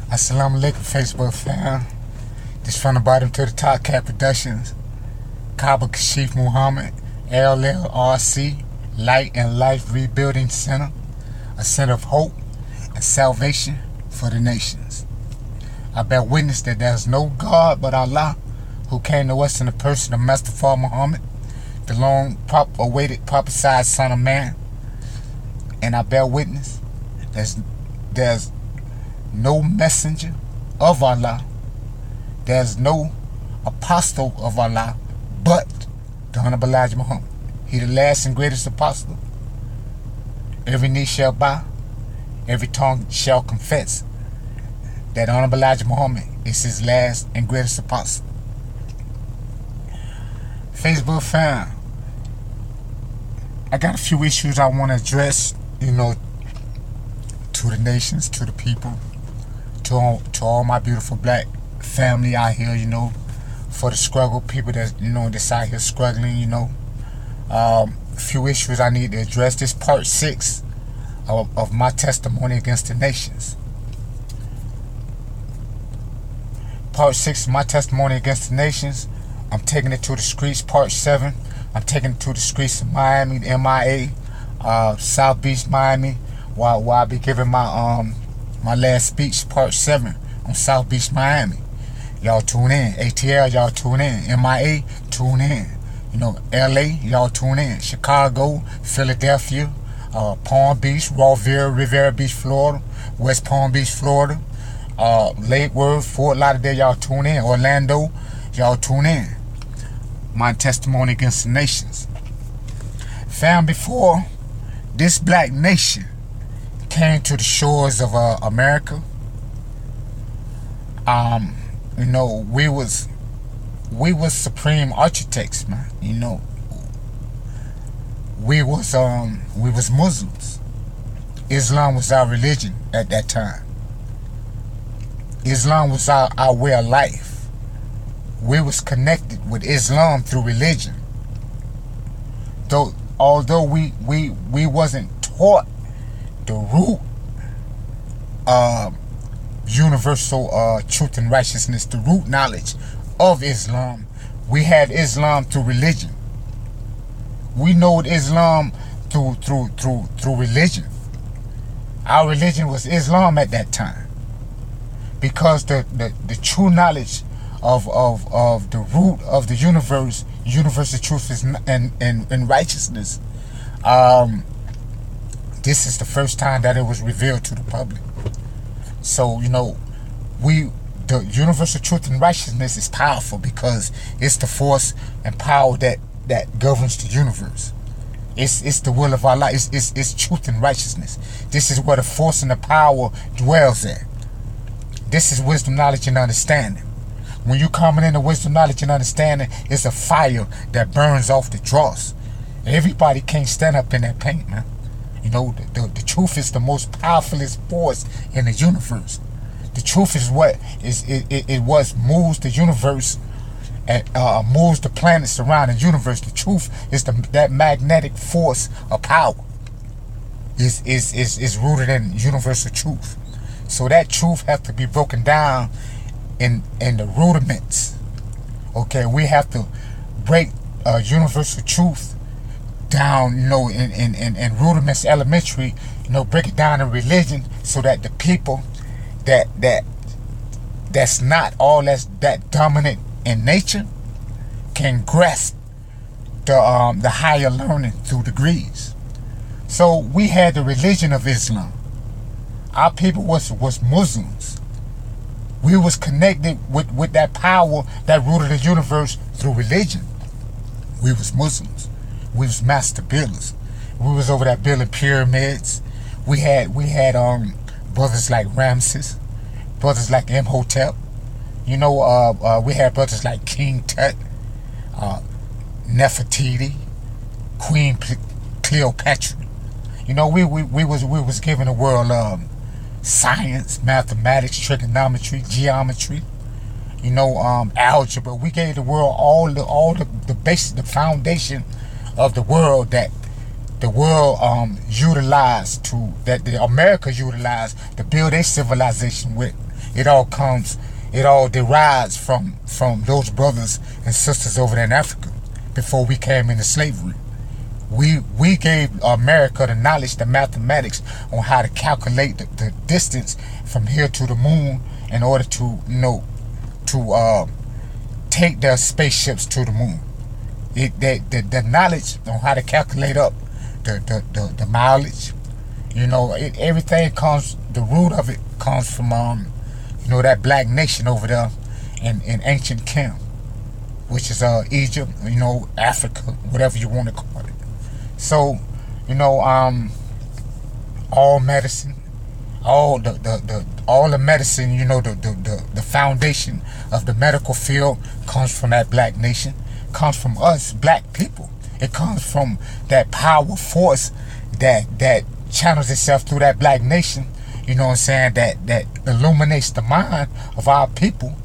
Assalamu alaikum, Facebook fam. This from the bottom to the top, Cat Productions. Kaba Kashif Muhammad, LLRC, Light and Life Rebuilding Center, a center of hope and salvation for the nations. I bear witness that there is no God but Allah, who came to us in the person of Mustafa Muhammad, the long awaited prophesied Son of Man. And I bear witness there's no messenger of Allah, there's no apostle of Allah but the Honorable Elijah Muhammad. He the last and greatest apostle. Every knee shall bow, every tongue shall confess that Honorable Elijah Muhammad is his last and greatest apostle. Facebook fam, I got a few issues I want to address, to the nations, to the people, to all my beautiful black family out here, for the struggle, people that, that's out here struggling, a few issues I need to address. This part 6 of my testimony against the nations. Part 6 of my testimony against the nations. I'm taking it to the streets. Part 7, I'm taking it to the streets of Miami, the MIA, South Beach, Miami, while I be giving my my last speech. Part 7 on South Beach, Miami. Y'all tune in. ATL, y'all tune in. MIA, tune in. LA, y'all tune in. Chicago, Philadelphia, Palm Beach, Riviera Beach, Florida, West Palm Beach, Florida, Lake Worth, Fort Lauderdale, y'all tune in. Orlando, y'all tune in. My testimony against the nations. Found before this black nation came to the shores of America, we was supreme architects, man. We was Muslims. Islam was our religion at that time. Islam was our way of life. We was connected with Islam through religion. Although we wasn't taught the root universal truth and righteousness, the root knowledge of Islam. We had Islam through religion. We know Islam through religion. Our religion was Islam at that time, because the true knowledge of the root of the universe, universal truth and righteousness. This is the first time that it was revealed to the public. So the universal truth and righteousness is powerful because it's the force and power that governs the universe. It's the will of Allah. It's truth and righteousness. This is where the force and the power dwells at. This is wisdom, knowledge, and understanding. When you coming into wisdom, knowledge, and understanding, it's a fire that burns off the dross. Everybody can't stand up in that paint, man. The truth is the most powerfulest force in the universe. The truth is what moves the universe and moves the planets around the universe. The truth is that magnetic force of power is rooted in universal truth. So that truth has to be broken down in the rudiments. Okay, we have to break universal truth down, in rudiments, elementary, break it down in religion, so that the people that's not all that dominant in nature can grasp the higher learning through degrees. So we had the religion of Islam. Our people was Muslims. We was connected with that power that rooted the universe through religion. We was Muslims. We was master builders. We was over there building pyramids. We had brothers like Ramses, brothers like Imhotep. We had brothers like King Tut, Nefertiti, Queen Cleopatra. We was giving the world science, mathematics, trigonometry, geometry, algebra. We gave the world all the basic, the foundation of the world that the world utilized that the America utilized to build a civilization with. it all derives from those brothers and sisters over there in Africa before we came into slavery. We gave America the knowledge, the mathematics on how to calculate the distance from here to the moon in order to take their spaceships to the moon. The knowledge on how to calculate up the mileage, everything comes. The root of it comes from that black nation over there in ancient Kim, which is Egypt, Africa, whatever you want to call it. So, all medicine, all the medicine, the foundation of the medical field comes from that black nation, comes from us black people. It comes from that power force that channels itself through that black nation, that illuminates the mind of our people,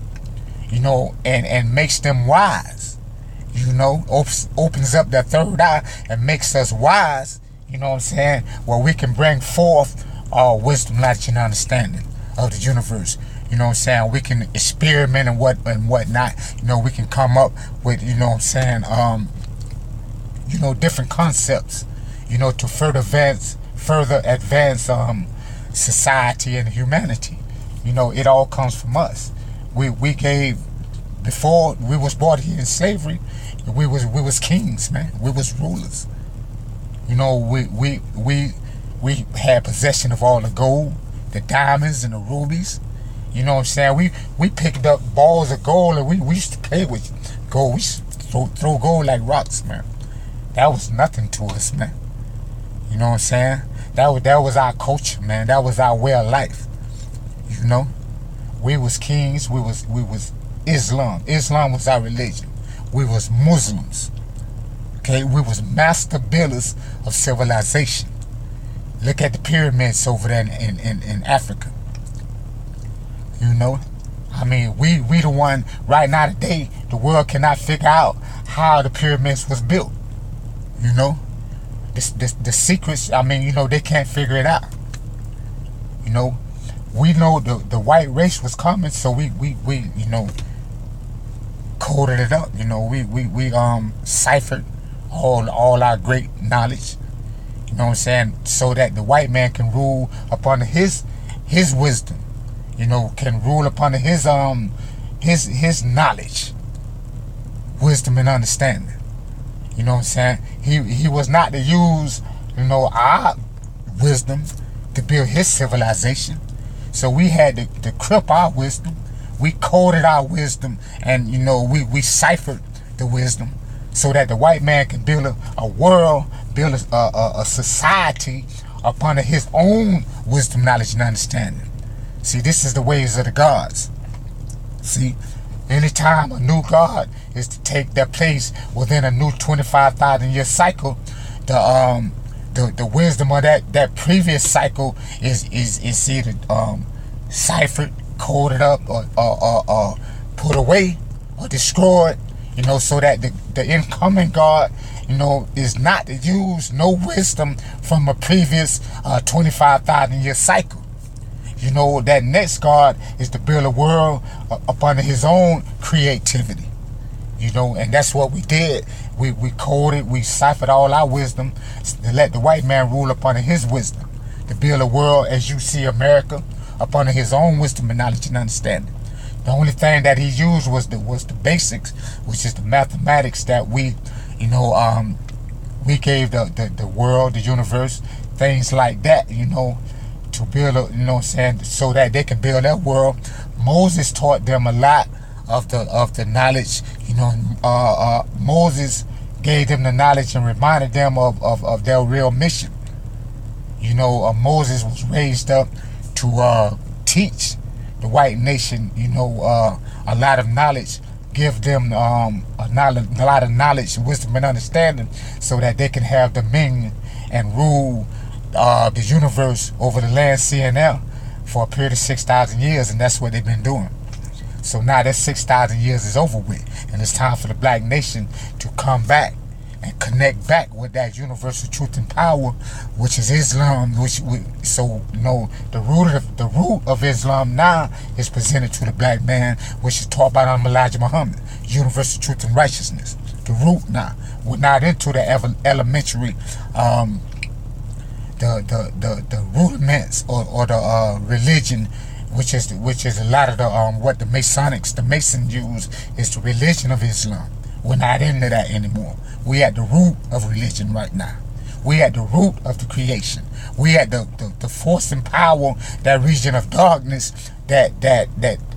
and makes them wise, opens up their third eye and makes us wise, where we can bring forth wisdom, knowledge, and understanding of the universe. We can experiment and whatnot. We can come up with, different concepts, to further advance society and humanity. It all comes from us. We gave, before we was brought here in slavery, we was kings, man. We was rulers. We had possession of all the gold, the diamonds and the rubies. We picked up balls of gold, and we used to play with gold. We used to throw gold like rocks, man. That was nothing to us, man. That was our culture, man. That was our way of life. We was kings. We was Islam. Islam was our religion. We was Muslims. Okay, we was master builders of civilization. Look at the pyramids over there in Africa. We the one right now today. The world cannot figure out how the pyramids was built. The secrets. They can't figure it out. We know the white race was coming, so we coded it up. We ciphered all our great knowledge. So that the white man can rule upon his wisdom. Can rule upon his knowledge, wisdom, and understanding. He was not to use, our wisdom to build his civilization. So we had to crip our wisdom. We coded our wisdom, and we ciphered the wisdom so that the white man can build a world, build a society upon his own wisdom, knowledge, and understanding. See, this is the ways of the gods. See, anytime a new god is to take their place within a new 25,000 year cycle, the wisdom of that previous cycle is either ciphered, coded up, or put away or destroyed. So that the incoming god, is not to use no wisdom from a previous 25,000 year cycle. That next God is to build a world upon his own creativity. And that's what we did. We coded, we ciphered all our wisdom to let the white man rule upon his wisdom, to build a world as you see America upon his own wisdom and knowledge and understanding. The only thing that he used was the basics, which is the mathematics that we gave the world, the universe, things like that, to build so that they can build that world. Moses taught them a lot of the knowledge. Moses gave them the knowledge and reminded them of their real mission. Moses was raised up to teach the white nation, a lot of knowledge, give them a lot of knowledge, wisdom, and understanding, so that they can have dominion and rule the universe over the land, sea, and air for a period of 6,000 years, and that's what they've been doing. So now that 6,000 years is over with, and it's time for the black nation to come back and connect back with that universal truth and power, which is Islam. The root of Islam now is presented to the black man, which is taught by Elijah Muhammad, universal truth and righteousness. The root now. We're not into the elementary, the rudiments or the religion, which is a lot of the what the Masons use is the religion of Islam. We're not into that anymore. We at the root of religion right now. We at the root of the creation. We at the force and power, that region of darkness that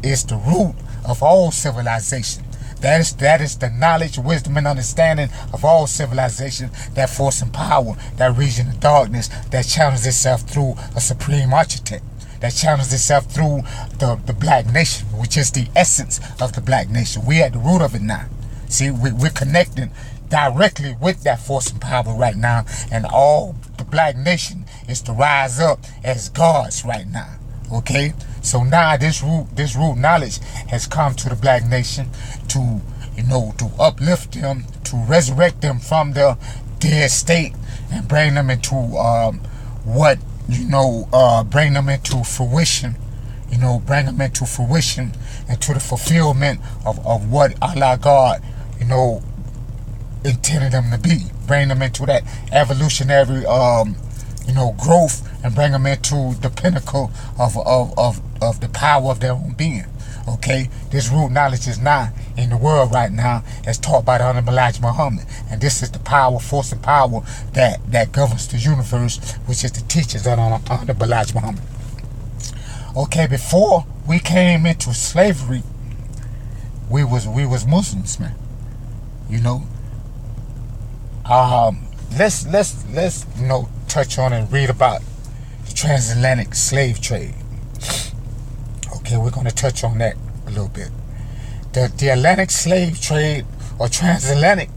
is the root of all civilization. That is the knowledge, wisdom, and understanding of all civilization, that force and power, that region of darkness that channels itself through a supreme architect, that channels itself through the black nation, which is the essence of the black nation. We at the root of it now. See, we're connecting directly with that force and power right now, and all the black nation is to rise up as gods right now. Okay, so now this root knowledge has come to the black nation to uplift them, to resurrect them from their dead state and bring them into bring them into fruition. Bring them into fruition and to the fulfillment of what Allah God, intended them to be. Bring them into that evolutionary, growth, and bring them into the pinnacle of the power of their own being. Okay, this root knowledge is not in the world right now, as taught by the Honorable Elijah Muhammad, and this is the power, force, and power that governs the universe, which is the teachings of the Honorable Elijah Muhammad. Okay, before we came into slavery, we was Muslims, man. Let's touch on and read about the transatlantic slave trade. Okay, we're going to touch on that a little bit. The Atlantic slave trade, or transatlantic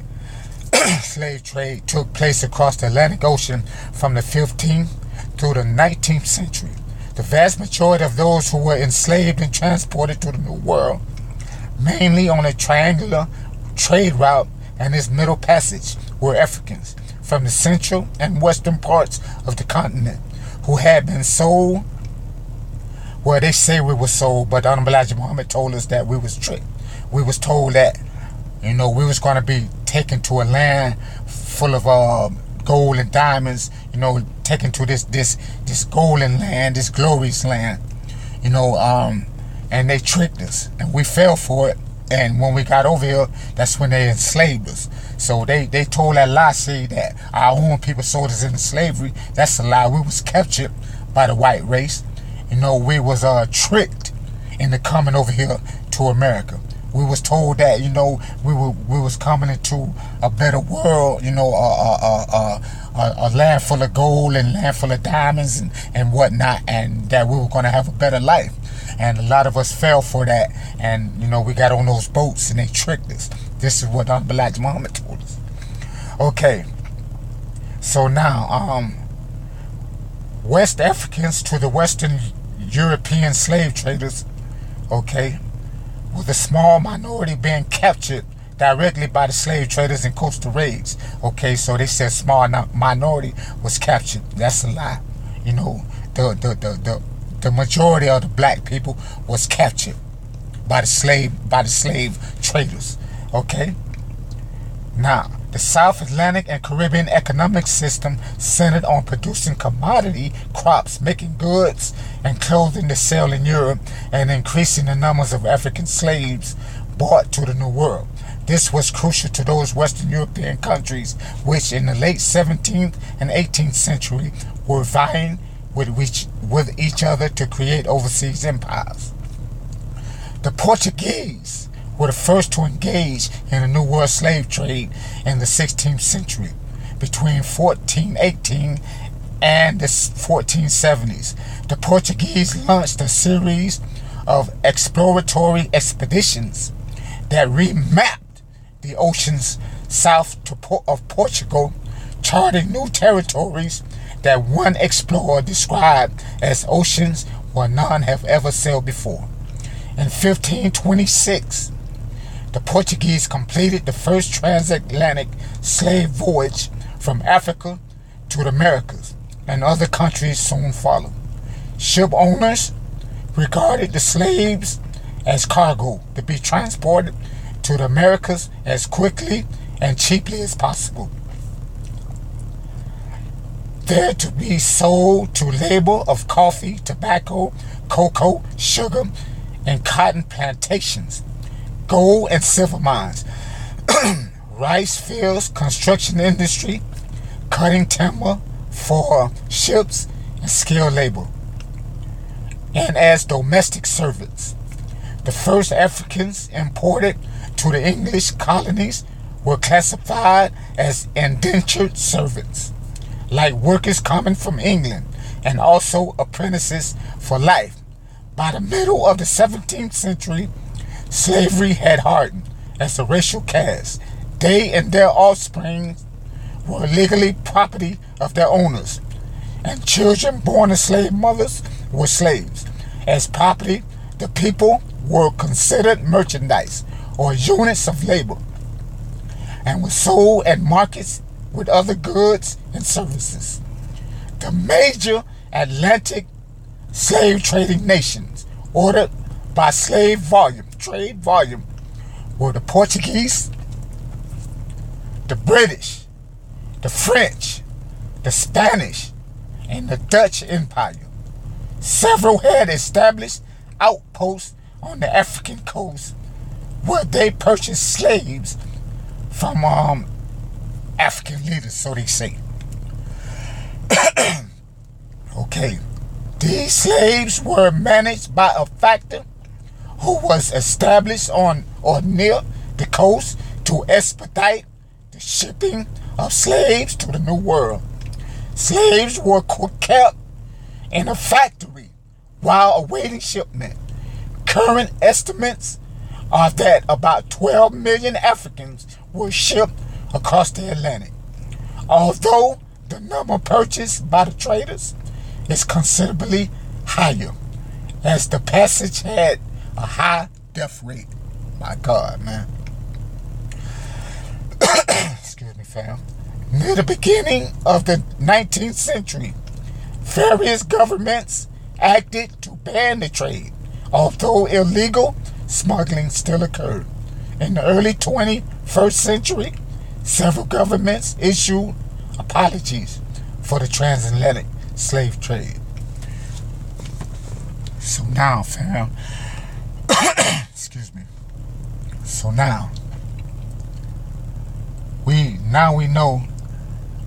slave trade, took place across the Atlantic Ocean from the 15th through the 19th century. The vast majority of those who were enslaved and transported to the New World, mainly on a triangular trade route and its middle passage, were Africans from the central and western parts of the continent who had been sold. Well, they say we were sold, but Honorable Elijah Muhammad told us that we was tricked. We was told that, we was going to be taken to a land full of gold and diamonds, taken to this golden land, this glorious land, and they tricked us, and we fell for it. And when we got over here, that's when they enslaved us. So they told that lie, say that our own people sold us into slavery. That's a lie. We was captured by the white race. We was tricked into coming over here to America. We was told that, we was coming into a better world, a land full of gold and land full of diamonds and whatnot, and that we were going to have a better life. And a lot of us fell for that, and we got on those boats and they tricked us. This is what Honorable Elijah Muhammad told us. Okay, so now West Africans to the Western European slave traders, okay, with a small minority being captured directly by the slave traders in coastal raids. Okay, so they said small minority was captured. That's a lie. The majority of the black people was captured by the slave traders. Okay. Now, the South Atlantic and Caribbean economic system centered on producing commodity crops, making goods and clothing to sell in Europe, and increasing the numbers of African slaves brought to the New World. This was crucial to those Western European countries which in the late 17th and 18th century were vying with each other to create overseas empires. The Portuguese were the first to engage in the New World slave trade in the 16th century, between 1418 and the 1470s. The Portuguese launched a series of exploratory expeditions that remapped the oceans south of Portugal, charting new territories that one explorer described as oceans where none have ever sailed before. In 1526, the Portuguese completed the first transatlantic slave voyage from Africa to the Americas, and other countries soon followed. Ship owners regarded the slaves as cargo to be transported to the Americas as quickly and cheaply as possible, there to be sold to labor of coffee, tobacco, cocoa, sugar, and cotton plantations, gold and silver mines, rice fields, construction industry, cutting timber for ships, and skilled labor, and as domestic servants. The first Africans imported to the English colonies were classified as indentured servants, like workers coming from England, and also apprentices for life. By the middle of the 17th century, slavery had hardened as a racial caste. They and their offspring were legally property of their owners, and children born to slave mothers were slaves. As property, the people were considered merchandise or units of labor, and were sold at markets with other goods and services. The major Atlantic slave trading nations ordered by trade volume were the Portuguese, the British, the French, the Spanish, and the Dutch Empire. Several had established outposts on the African coast where they purchased slaves from African leaders, so they say. Okay, these slaves were managed by a factor who was established on or near the coast to expedite the shipping of slaves to the New World. Slaves were kept in a factory while awaiting shipment. Current estimates are that about 12 million Africans were shipped across the Atlantic, although the number purchased by the traders is considerably higher, as the passage had a high death rate. My God, man. Excuse me, fam. Near the beginning of the 19th century, various governments acted to ban the trade, although illegal smuggling still occurred. In the early 21st century, several governments issued apologies for the transatlantic slave trade. So now, fam, excuse me. So now we know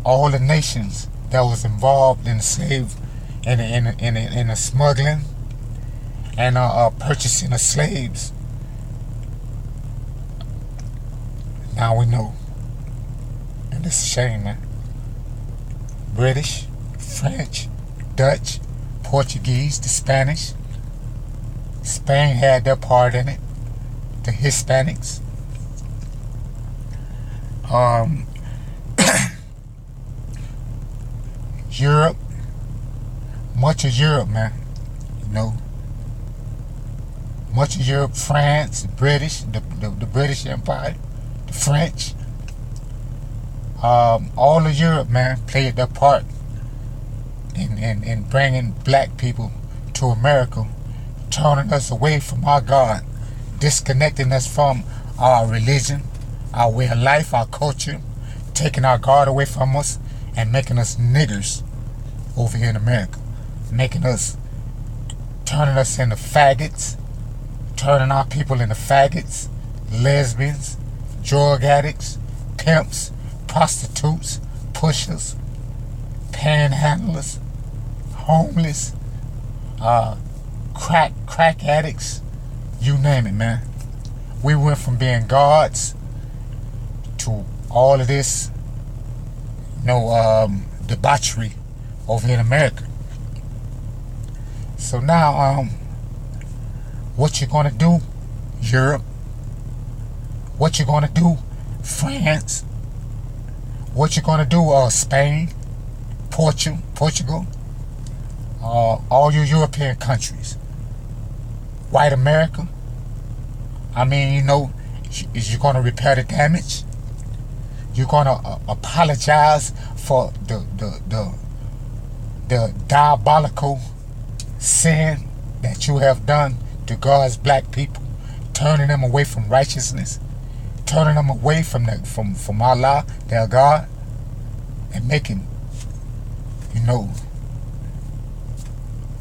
all the nations that was involved in the slave, in the smuggling and purchasing of slaves. Now we know, and it's a shame, man. British, French, Dutch, Portuguese, the Spanish. Spain had their part in it. The Hispanics. Europe, much of Europe, man. You know, much of Europe, France, British, the British Empire, the French. All of Europe, man, played their part in bringing black people to America, turning us away from our God, disconnecting us from our religion, our way of life, our culture, taking our God away from us, and making us niggers over here in America, turning us into faggots, turning our people into faggots, lesbians, drug addicts, pimps, prostitutes, pushers, panhandlers, homeless, crack addicts, you name it, man. We went from being gods to all of this, debauchery over in America. So now, what you gonna do, Europe? What you gonna do, France? What you gonna do, Spain, Portugal, all your European countries, white America? I mean, Is you going to repair the damage? You're going to apologize for the diabolical sin that you have done to God's black people, turning them away from righteousness, turning them away from Allah, their God, and making,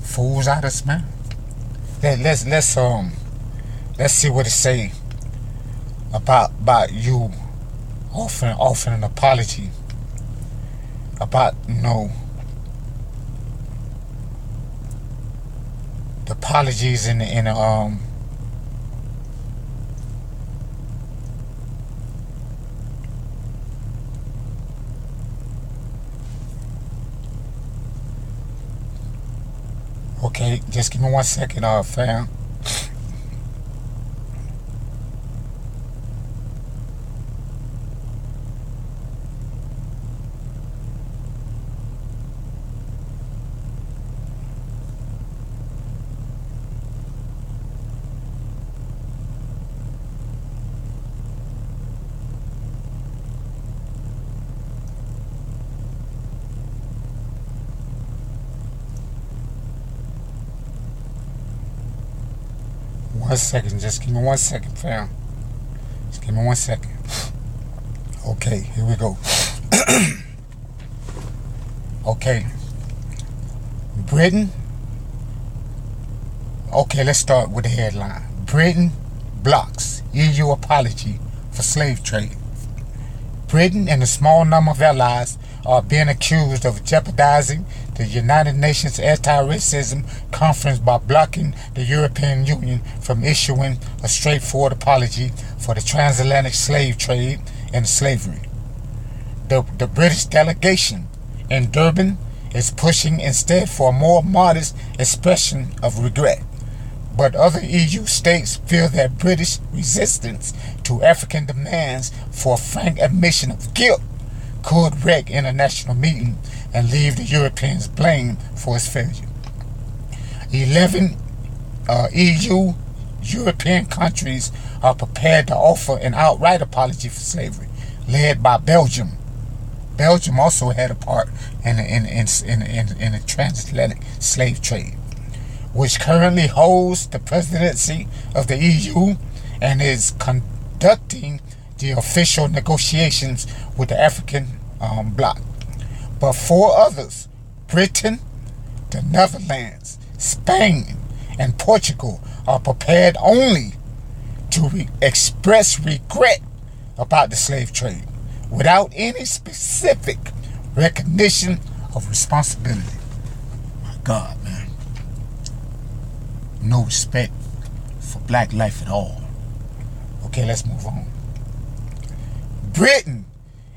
fools out of us, man. Let's see what it say about you offering an apology about the apologies in the okay, just give me 1 second, fam. Just give me 1 second, fam. Just give me 1 second. Okay, here we go. Okay. Britain. Okay, let's start with the headline. Britain blocks EU apology for slave trade. Britain and a small number of allies are being accused of jeopardizing the United Nations Anti-Racism Conference by blocking the European Union from issuing a straightforward apology for the transatlantic slave trade and slavery. The British delegation in Durban is pushing instead for a more modest expression of regret. But other EU states feel that British resistance to African demands for a frank admission of guilt could wreck international meeting and leave the Europeans blamed for its failure. 11 European countries are prepared to offer an outright apology for slavery, led by Belgium. Belgium also had a part in the transatlantic slave trade, which currently holds the presidency of the EU and is conducting the official negotiations with the African bloc. But 4 others, Britain, the Netherlands, Spain, and Portugal, are prepared only to express regret about the slave trade without any specific recognition of responsibility. My God, man. No respect for black life at all. Okay, let's move on. Britain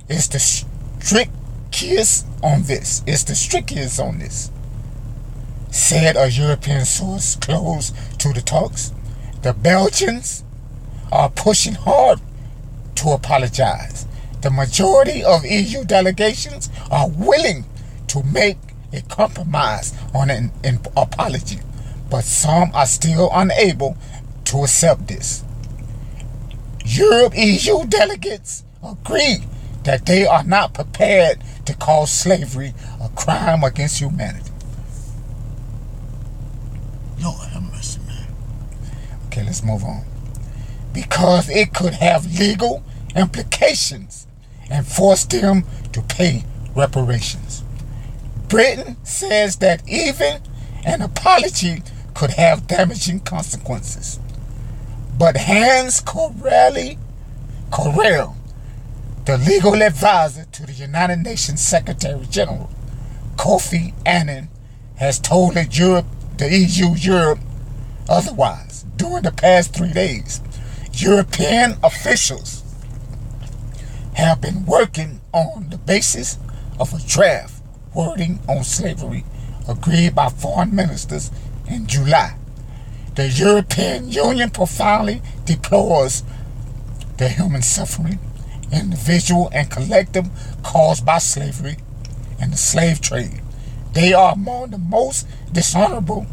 is the strictest on this. It's the strictest on this, said a European source close to the talks. The Belgians are pushing hard to apologize. The majority of EU delegations are willing to make a compromise on an apology, but some are still unable to accept this. EU delegates agree that they are not prepared to call slavery a crime against humanity. Lord have mercy, man. Okay, let's move on. Because it could have legal implications and force them to pay reparations. Britain says that even an apology could have damaging consequences. But Hans Corell, the legal advisor to the United Nations Secretary General, Kofi Annan, has told the EU otherwise. During the past 3 days, European officials have been working on the basis of a draft wording on slavery agreed by foreign ministers in July. The European Union profoundly deplores the human suffering, individual and collective, caused by slavery and the slave trade. They are among the most dishonorable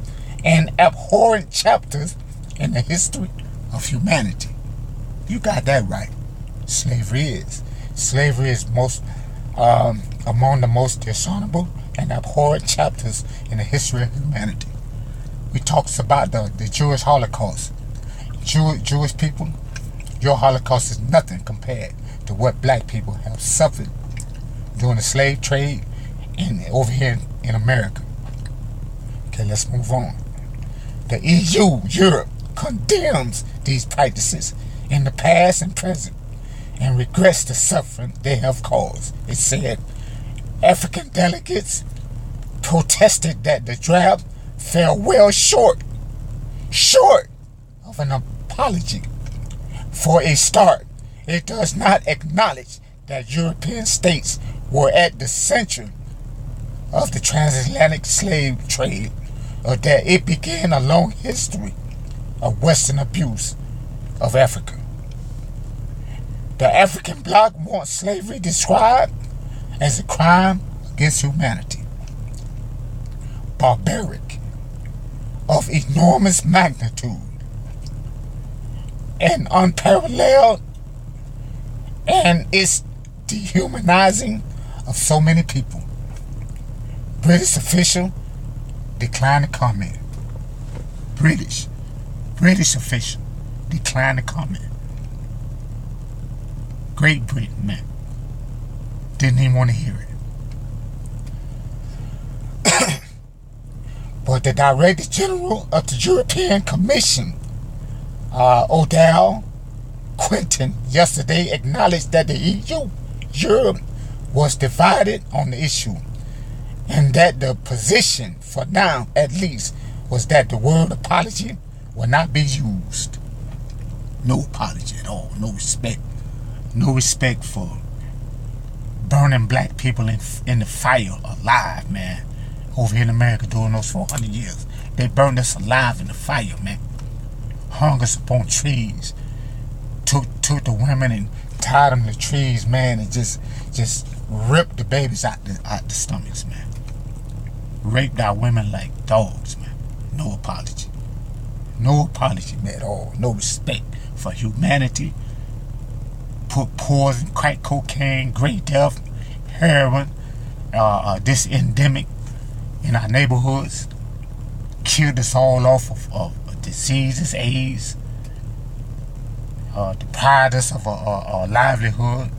and abhorrent chapters in the history of humanity. You got that right. Slavery is. Slavery is among the most dishonorable and abhorrent chapters in the history of humanity. We talks about the Jewish Holocaust. Jewish people, your Holocaust is nothing compared to what black people have suffered during the slave trade and over here in America. Okay, let's move on. The EU, Europe, condemns these practices in the past and present and regrets the suffering they have caused. It said African delegates protested that the draft fell well short of an apology. For a start, it does not acknowledge that European states were at the center of the transatlantic slave trade, or that it began a long history of Western abuse of Africa. The African bloc wants slavery described as a crime against humanity, barbaric, of enormous magnitude, and unparalleled, and it's dehumanizing of so many people. British official declined to comment. British official declined to comment. Great Britain, man, didn't even want to hear it. But the Director General of the European Commission, Odell Quinton, yesterday acknowledged that the Europe was divided on the issue, and that the position, for now at least, was that the word apology will not be used. No apology at all. No respect. No respect for burning black people in the fire alive, man. Over here in America during those 400 years. They burned us alive in the fire, man. Hung us upon trees. Took the women and tied them to trees, man, and just ripped the babies out the stomachs, man. Raped our women like dogs, man. No apology. No apology at all. No respect for humanity. Put poison, crack cocaine, great death, heroin, this endemic in our neighborhoods. Killed us all off of diseases, AIDS. Deprived us of a livelihood.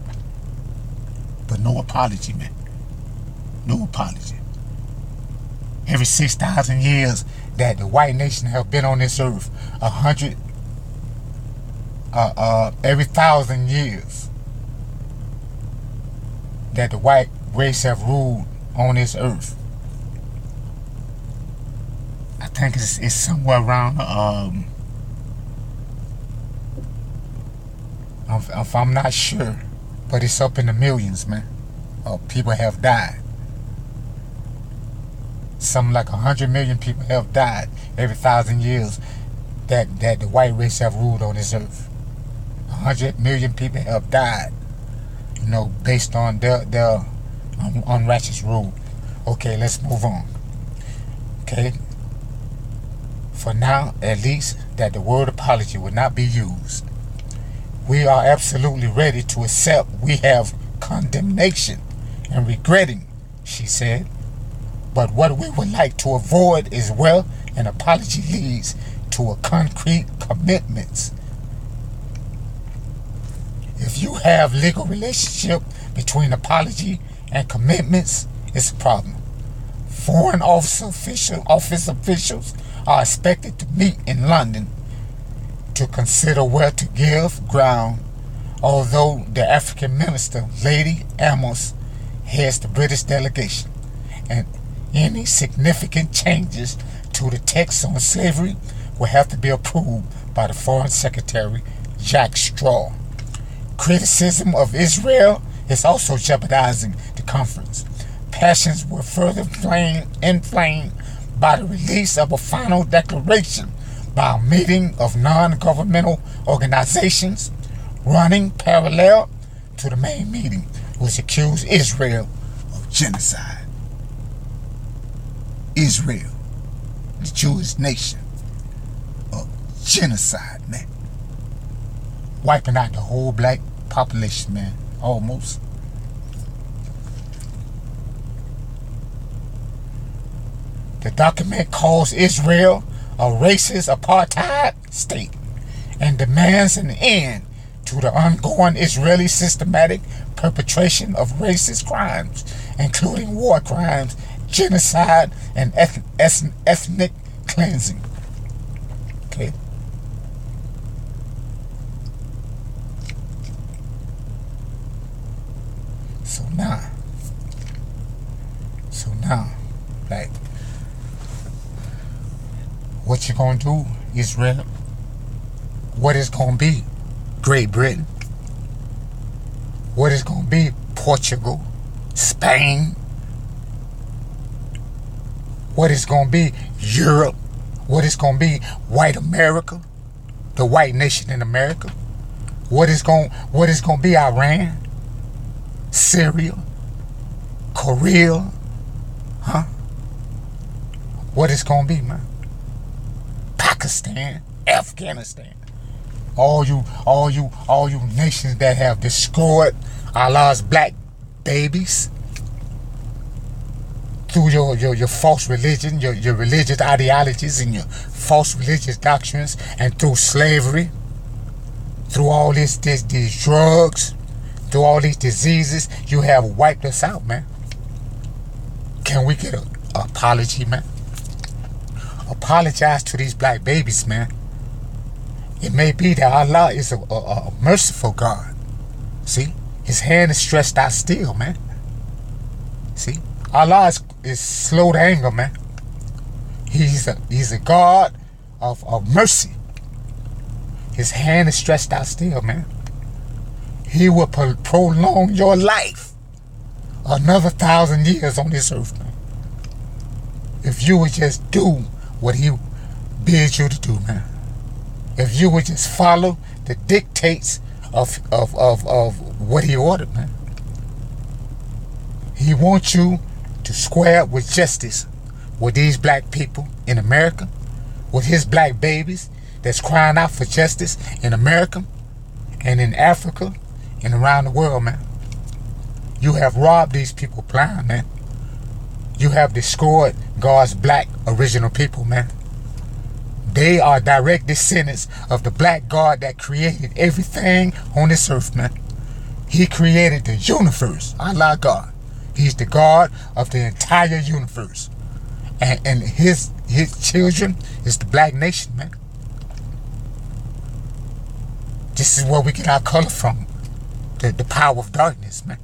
But no apology, man. No apology. Every 6,000 years that the white nation have been on this earth, every 1,000 years that the white race have ruled on this earth, I think it's somewhere around I'm not sure, but it's up in the millions, man. People have died. Something like 100 million people have died every 1,000 years that the white race have ruled on this earth. 100 million people have died, based on their unrighteous rule. Okay, let's move on. Okay, for now at least, that the word apology will not be used. We are absolutely ready to accept we have condemnation and regretting, she said. But what we would like to avoid is where an apology leads to a concrete commitments. If you have legal relationship between apology and commitments, it's a problem. Foreign office officials are expected to meet in London to consider where to give ground, although the African minister, Lady Amos, heads the British delegation, and any significant changes to the text on slavery will have to be approved by the Foreign Secretary, Jack Straw. Criticism of Israel is also jeopardizing the conference. Passions were further inflamed by the release of a final declaration by a meeting of non-governmental organizations running parallel to the main meeting, which accused Israel of genocide. Israel, the Jewish nation, of genocide, man. wiping out the whole black population, man, almost. The document calls Israel a racist apartheid state and demands an end to the ongoing Israeli systematic perpetration of racist crimes, including war crimes, genocide, and ethnic cleansing. Okay. So now, like, what you gonna do, Israel? What is gonna be Great Britain? What is gonna be Portugal, Spain? What is gonna be Europe? What is gonna be white America, the white nation in America? What is gonna be Iran, Syria, Korea? Huh? What is gonna be, man? Pakistan, Afghanistan. All you nations that have destroyed Allah's black babies through your false religion, your religious ideologies and your false religious doctrines, and through slavery, through all these drugs, through all these diseases, you have wiped us out, man. Can we get an apology, man? Apologize to these black babies, man. It may be that Allah is a merciful God. See? His hand is stretched out still, man. See? Allah is slow to anger, man. He's a God of mercy. His hand is stretched out still, man. He will prolong your life another 1,000 years on this earth, man. If you would just do what he bids you to do, man. If you would just follow the dictates of what he ordered, man. He wants you to square up with justice with these black people in America, with his black babies that's crying out for justice in America and in Africa and around the world, man. You have robbed these people blind, man. You have destroyed God's black original people, man. They are direct descendants of the black God that created everything on this earth, man. He created the universe. Allah God. He's the God of the entire universe. And his children is the black nation, man. This is where we get our color from. The power of darkness, man.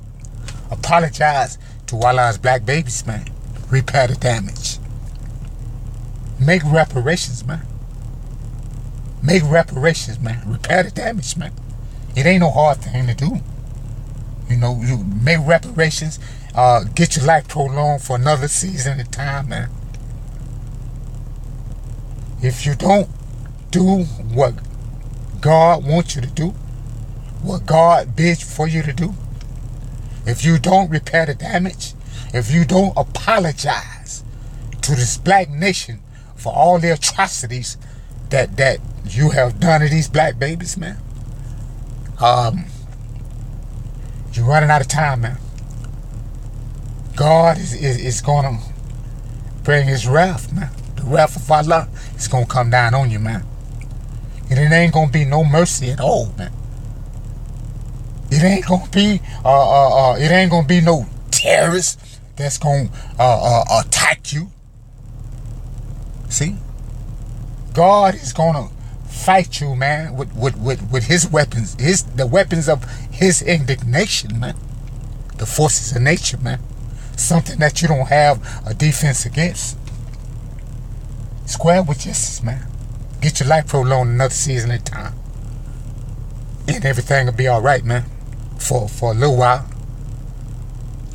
Apologize to Allah's black babies, man. Repair the damage. Make reparations, man. Make reparations, man. Repair the damage, man. It ain't no hard thing to do. You know, you make reparations. Get your life prolonged for another season of time, man. If you don't do what God wants you to do, what God bids for you to do, if you don't repair the damage, if you don't apologize to this black nation for all the atrocities that you have done to these black babies, man, you're running out of time, man. God is going to bring his wrath, man. The wrath of Allah is going to come down on you, man. And it ain't going to be no mercy at all, man. It ain't going to be no terrorist that's going to attack you. See? God is going to fight you, man, with his weapons, the weapons of his indignation, man. The forces of nature, man. Something that you don't have a defense against. Square with justice, man. Get your life prolonged another season at a time. And everything will be alright, man. For a little while.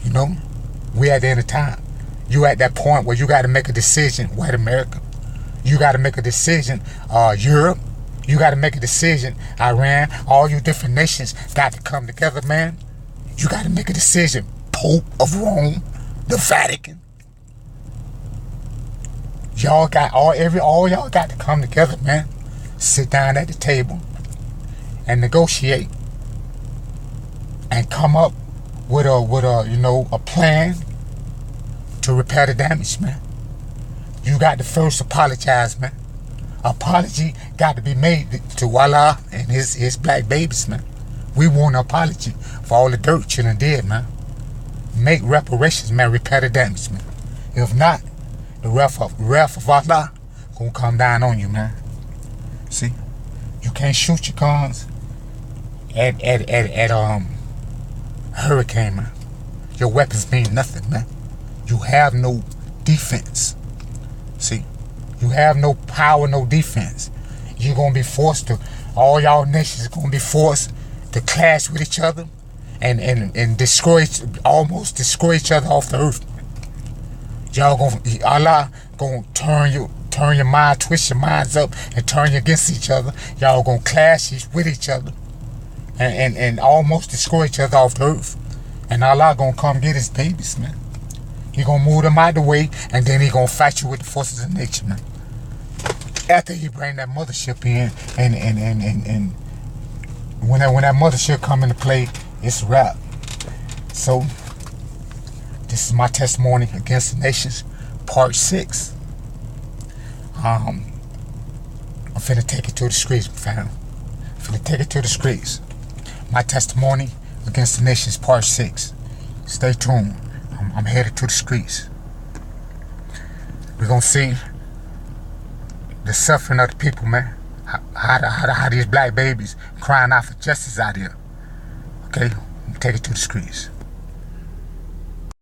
You know? We at the end of time. You at that point where you got to make a decision, white America. You got to make a decision, Europe. You got to make a decision, Iran. All you different nations got to come together, man. You got to make a decision, Pope of Rome, the Vatican. Y'all got all y'all got to come together, man. Sit down at the table and negotiate and come up with a plan to repair the damage, man. You got to first apologize, man. Apology got to be made to Allah and his black babies, man. We want an apology for all the dirt you done did, man. Make reparations, man. Repair the damage, man. If not, the wrath of Allah gonna come down on you, man. See, you can't shoot your guns at hurricane, man. Your weapons mean nothing, man. You have no defense. See, you have no power, no defense. You're gonna be forced to, all y'all nations gonna be forced to clash with each other and almost destroy each other off the earth. Allah gonna turn your mind, twist your minds up and turn you against each other. Y'all gonna clash with each other and almost destroy each other off the earth. And Allah gonna come get his babies, man. He gonna move them out the way, and then he gonna fight you with the forces of nature, man. After he bring that mothership in, and when that mothership come into play, it's a wrap. So this is my testimony against the nations, part 6. I'm finna take it to the streets, fam. Finna take it to the streets. My testimony against the nations, part 6. Stay tuned. I'm headed to the streets. We're gonna see the suffering of the people, man. How these black babies crying out for justice out here. Okay, take it to the streets.